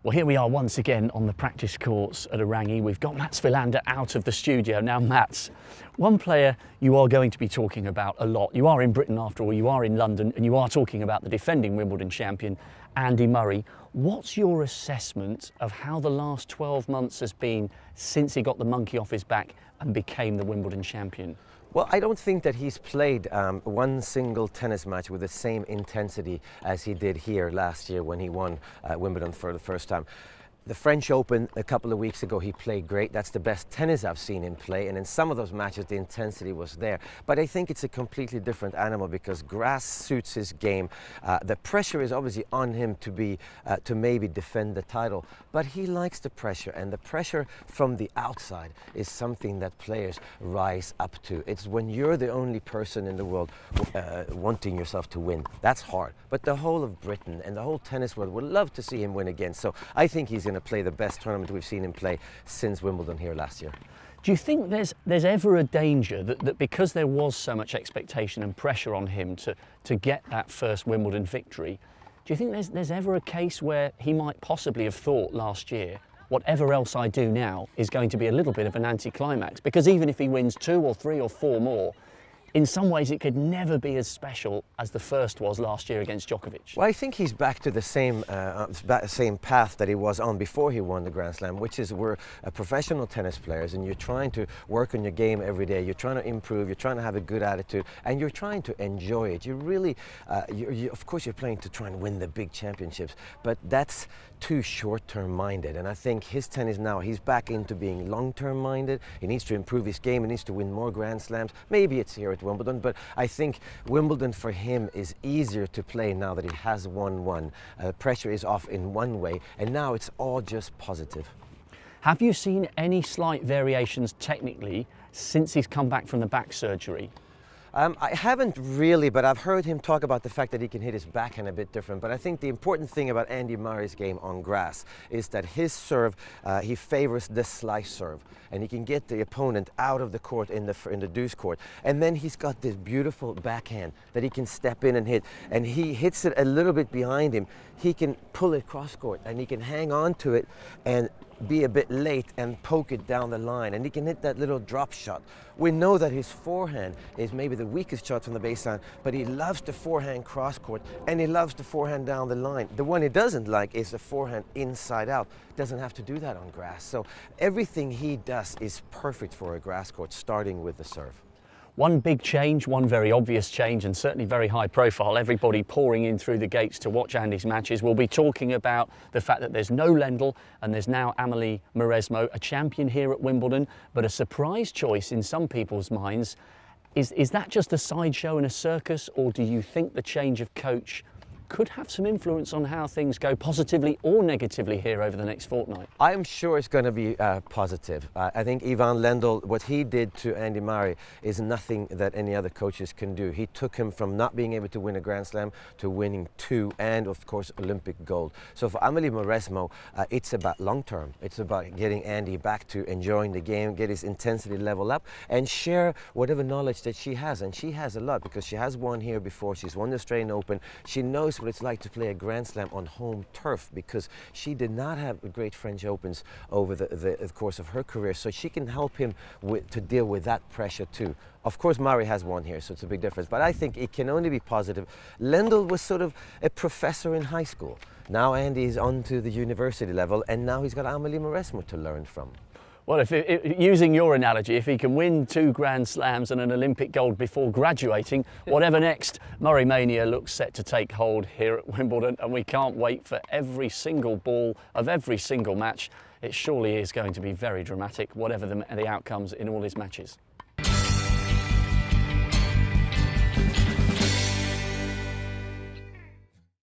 Well, here we are once again on the practice courts at Orangi. We've got Mats Wilander out of the studio. Now, Mats, one player you are going to be talking about a lot. You are in Britain after all, you are in London, and you are talking about the defending Wimbledon champion, Andy Murray. What's your assessment of how the last 12 months has been since he got the monkey off his back and became the Wimbledon champion? Well, I don't think that he's played one single tennis match with the same intensity as he did here last year when he won Wimbledon for the first time. The French Open a couple of weeks ago, he played great. That's the best tennis I've seen him play. And in some of those matches, the intensity was there. But I think it's a completely different animal because grass suits his game. The pressure is obviously on him to maybe defend the title. But he likes the pressure, and the pressure from the outside is something that players rise up to. It's when you're the only person in the world wanting yourself to win. That's hard. But the whole of Britain and the whole tennis world would love to see him win again. So I think he's going to play the best tournament we've seen him play since Wimbledon here last year. Do you think there's ever a danger that because there was so much expectation and pressure on him to get that first Wimbledon victory, do you think there's ever a case where he might possibly have thought last year, whatever else I do now is going to be a little bit of an anticlimax? Because even if he wins 2 or 3 or 4 more, in some ways it could never be as special as the first was last year against Djokovic. Well, I think he's back to the same path that he was on before he won the Grand Slam, which is we're professional tennis players and you're trying to work on your game every day. You're trying to improve, you're trying to have a good attitude, and you're trying to enjoy it. You really, of course you're playing to try and win the big championships, but that's too short-term minded. And I think his tennis now, he's back into being long-term minded. He needs to improve his game, he needs to win more Grand Slams. Maybe it's here at Wimbledon, but I think Wimbledon for him is easier to play now that he has won one. Pressure is off in one way, and now it's all just positive. Have you seen any slight variations technically since he's come back from the back surgery? I haven't really, but I've heard him talk about the fact that he can hit his backhand a bit different. But I think the important thing about Andy Murray's game on grass is that his serve, he favors the slice serve. And he can get the opponent out of the court in the deuce court. And then he's got this beautiful backhand that he can step in and hit. And he hits it a little bit behind him. He can pull it cross court and he can hang on to it and be a bit late and poke it down the line, and he can hit that little drop shot. We know that his forehand is maybe the weakest shot from the baseline, but he loves the forehand cross court and he loves the forehand down the line. The one he doesn't like is the forehand inside out. Doesn't have to do that on grass. So everything he does is perfect for a grass court, starting with the serve. One big change, one very obvious change, and certainly very high profile. Everybody pouring in through the gates to watch Andy's matches. We'll be talking about the fact that there's no Lendl and there's now Amelie Mauresmo, a champion here at Wimbledon, but a surprise choice in some people's minds. Is that just a sideshow and a circus, or do you think the change of coach could have some influence on how things go positively or negatively here over the next fortnight? I'm sure it's going to be positive. I think Ivan Lendl, what he did to Andy Murray is nothing that any other coaches can do. He took him from not being able to win a Grand Slam to winning 2 and of course Olympic gold. So for Amelie Mauresmo, it's about long term. It's about getting Andy back to enjoying the game, get his intensity level up and share whatever knowledge that she has. And she has a lot because she has won here before. She's won the Australian Open. She knows what it's like to play a Grand Slam on home turf because she did not have great French Opens over the course of her career, so she can help him to deal with that pressure too. Of course Murray has won here, so it's a big difference, but I think it can only be positive. Lendl was sort of a professor in high school. Now Andy is on to the university level, and now he's got Amelie Mauresmo to learn from. Well, using your analogy, if he can win 2 Grand Slams and an Olympic gold before graduating, whatever next, Murray Mania looks set to take hold here at Wimbledon, and we can't wait for every single ball of every single match. It surely is going to be very dramatic, whatever the outcomes in all his matches.